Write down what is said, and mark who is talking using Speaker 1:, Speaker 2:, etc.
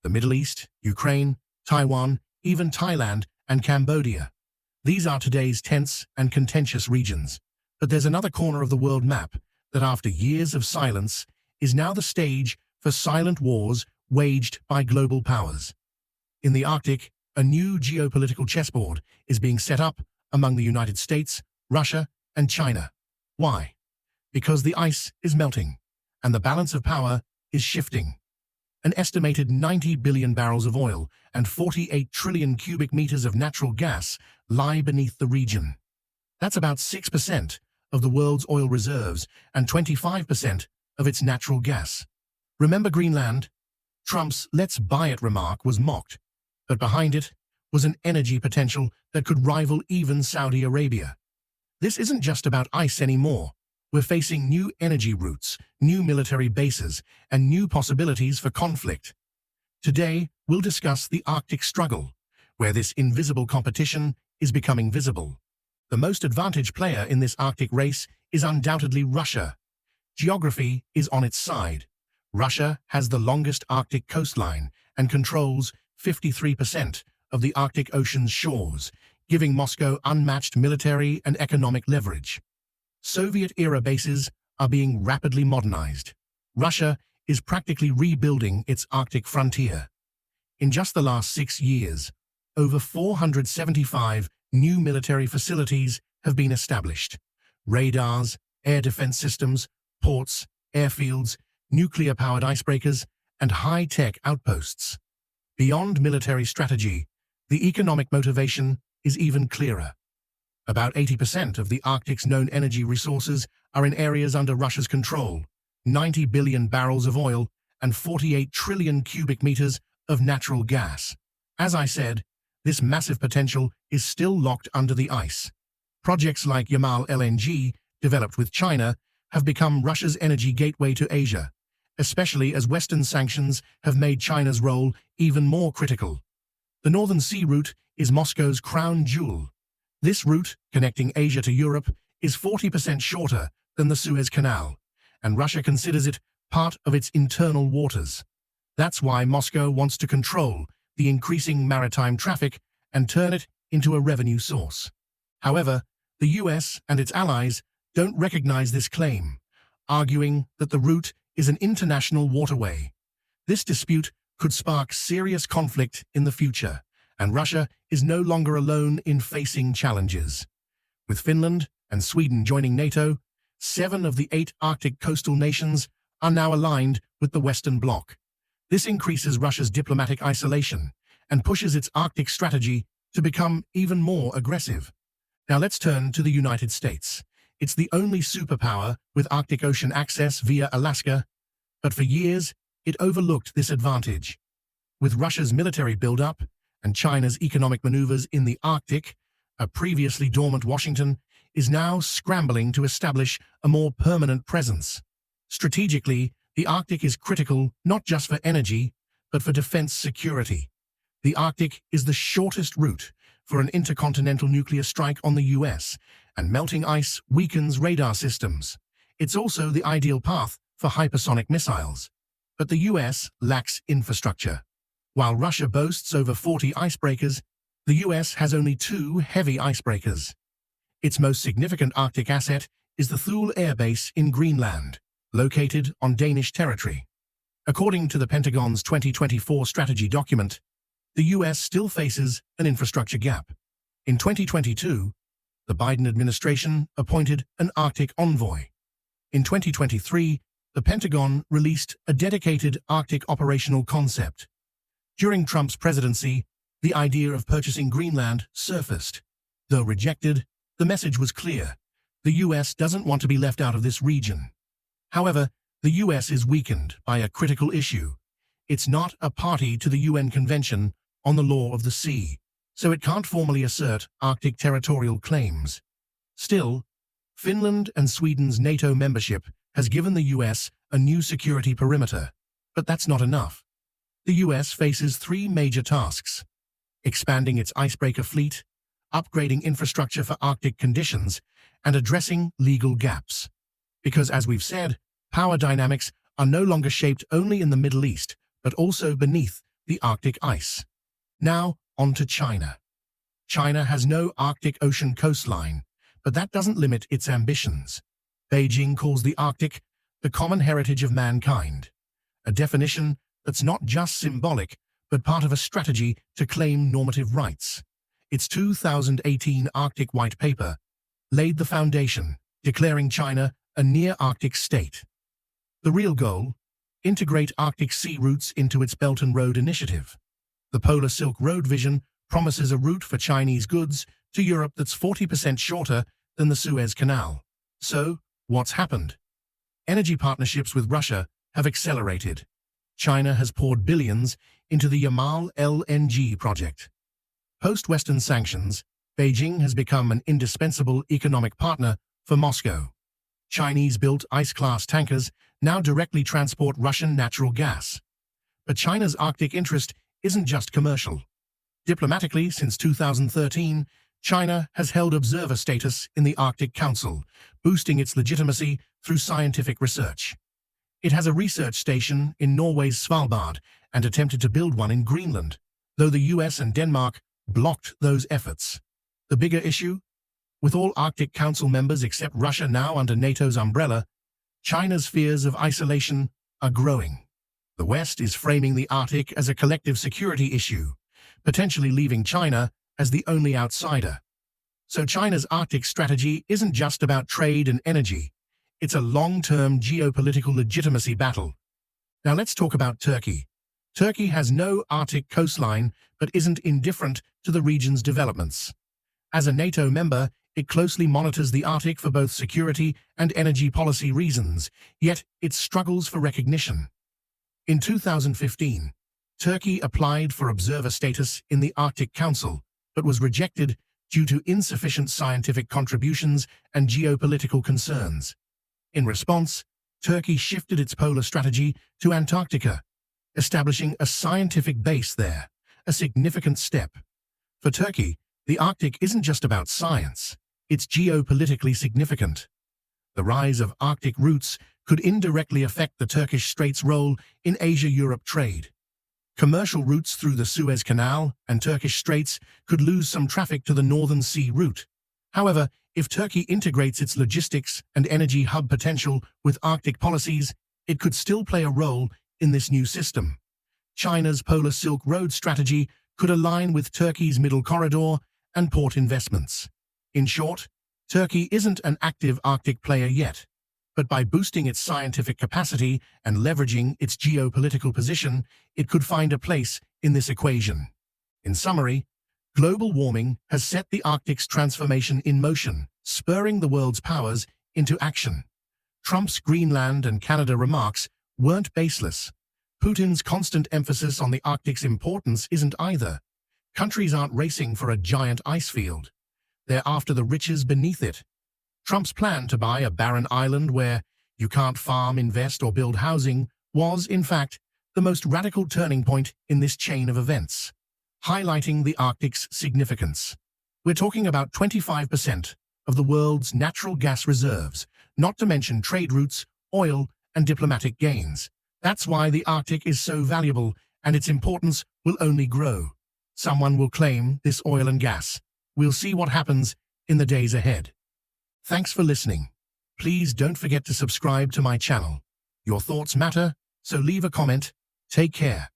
Speaker 1: the Middle East, Ukraine, Taiwan, even Thailand and Cambodia. These are today's tense and contentious regions. But there's another corner of the world map that, after years of silence, is now the stage for silent wars waged by global powers. In the Arctic, a new geopolitical chessboard is being set up among the United States, Russia, and China. Why? Because the ice is melting, and the balance of power is shifting. An estimated 90 billion barrels of oil and 48 trillion cubic meters of natural gas lie beneath the region. That's about 6% of the world's oil reserves and 25% of its natural gas. Remember Greenland? Trump's "let's buy it" remark was mocked, but behind it was an energy potential that could rival even Saudi Arabia. This isn't just about ice anymore. We're facing new energy routes, new military bases, and new possibilities for conflict. Today, we'll discuss the Arctic struggle, where this invisible competition is becoming visible. The most advantaged player in this Arctic race is undoubtedly Russia. Geography is on its side. Russia has the longest Arctic coastline and controls 53% of the Arctic Ocean's shores, giving Moscow unmatched military and economic leverage. Soviet-era bases are being rapidly modernized. Russia is practically rebuilding its Arctic frontier. In just the last 6 years, over 475 new military facilities have been established. Radars, air defense systems, ports, airfields, nuclear-powered icebreakers, and high-tech outposts. Beyond military strategy, the economic motivation is even clearer. About 80% of the Arctic's known energy resources are in areas under Russia's control: 90 billion barrels of oil and 48 trillion cubic meters of natural gas. As I said, this massive potential is still locked under the ice. Projects like Yamal LNG, developed with China, have become Russia's energy gateway to Asia, especially as Western sanctions have made China's role even more critical. The Northern Sea Route is Moscow's crown jewel. This route, connecting Asia to Europe, is 40% shorter than the Suez Canal, and Russia considers it part of its internal waters. That's why Moscow wants to control the increasing maritime traffic and turn it into a revenue source. However, the US and its allies don't recognize this claim, arguing that the route is an international waterway. This dispute could spark serious conflict in the future, and Russia is no longer alone in facing challenges. With Finland and Sweden joining NATO, 7 of the 8 Arctic coastal nations are now aligned with the Western Bloc. This increases Russia's diplomatic isolation and pushes its Arctic strategy to become even more aggressive. Now let's turn to the United States. It's the only superpower with Arctic Ocean access via Alaska, but for years it overlooked this advantage. With Russia's military buildup and China's economic maneuvers in the Arctic, a previously dormant Washington is now scrambling to establish a more permanent presence. Strategically, the Arctic is critical not just for energy, but for defense security. The Arctic is the shortest route for an intercontinental nuclear strike on the US, and melting ice weakens radar systems. It's also the ideal path for hypersonic missiles. But the US lacks infrastructure. While Russia boasts over 40 icebreakers, the US has only 2 heavy icebreakers. Its most significant Arctic asset is the Thule Air Base in Greenland, located on Danish territory. According to the Pentagon's 2024 strategy document, the US still faces an infrastructure gap. In 2022, the Biden administration appointed an Arctic envoy. In 2023, the Pentagon released a dedicated Arctic operational concept. During Trump's presidency, the idea of purchasing Greenland surfaced. Though rejected, the message was clear: the US doesn't want to be left out of this region. However, the US is weakened by a critical issue. It's not a party to the UN Convention on the Law of the Sea, so it can't formally assert Arctic territorial claims. Still, Finland and Sweden's NATO membership has given the US a new security perimeter, but that's not enough. The US faces 3 major tasks: expanding its icebreaker fleet, upgrading infrastructure for Arctic conditions, and addressing legal gaps. Because, as we've said, power dynamics are no longer shaped only in the Middle East, but also beneath the Arctic ice. Now, on to China. China has no Arctic Ocean coastline, but that doesn't limit its ambitions. Beijing calls the Arctic the common heritage of mankind, a definition that's not just symbolic, but part of a strategy to claim normative rights. Its 2018 Arctic White Paper laid the foundation, declaring China a near-Arctic state. The real goal? Integrate Arctic sea routes into its Belt and Road Initiative. The Polar Silk Road vision promises a route for Chinese goods to Europe that's 40% shorter than the Suez Canal. So, what's happened? Energy partnerships with Russia have accelerated. China has poured billions into the Yamal LNG project. Post-Western sanctions, Beijing has become an indispensable economic partner for Moscow. Chinese-built ice-class tankers now directly transport Russian natural gas. But China's Arctic interest isn't just commercial. Diplomatically, since 2013, China has held observer status in the Arctic Council, boosting its legitimacy through scientific research. It has a research station in Norway's Svalbard and attempted to build one in Greenland, though the US and Denmark blocked those efforts. The bigger issue? With all Arctic Council members except Russia now under NATO's umbrella, China's fears of isolation are growing. The West is framing the Arctic as a collective security issue, potentially leaving China as the only outsider. So China's Arctic strategy isn't just about trade and energy. It's a long-term geopolitical legitimacy battle. Now let's talk about Turkey. Turkey has no Arctic coastline but isn't indifferent to the region's developments. As a NATO member, it closely monitors the Arctic for both security and energy policy reasons, yet it struggles for recognition. In 2015, Turkey applied for observer status in the Arctic Council, but was rejected due to insufficient scientific contributions and geopolitical concerns. In response, Turkey shifted its polar strategy to Antarctica, establishing a scientific base there, a significant step. For Turkey, the Arctic isn't just about science, it's geopolitically significant. The rise of Arctic routes could indirectly affect the Turkish Strait's role in Asia-Europe trade. Commercial routes through the Suez Canal and Turkish Straits could lose some traffic to the Northern Sea route. However, if Turkey integrates its logistics and energy hub potential with Arctic policies, it could still play a role in this new system. China's Polar Silk Road strategy could align with Turkey's Middle Corridor and port investments. In short, Turkey isn't an active Arctic player yet, but by boosting its scientific capacity and leveraging its geopolitical position, it could find a place in this equation. In summary, global warming has set the Arctic's transformation in motion, spurring the world's powers into action. Trump's Greenland and Canada remarks weren't baseless. Putin's constant emphasis on the Arctic's importance isn't either. Countries aren't racing for a giant ice field. They're after the riches beneath it. Trump's plan to buy a barren island where you can't farm, invest, or build housing was, in fact, the most radical turning point in this chain of events, highlighting the Arctic's significance. We're talking about 25% of the world's natural gas reserves, not to mention trade routes, oil, and diplomatic gains. That's why the Arctic is so valuable, and its importance will only grow. Someone will claim this oil and gas. We'll see what happens in the days ahead. Thanks for listening. Please don't forget to subscribe to my channel. Your thoughts matter, so leave a comment. Take care.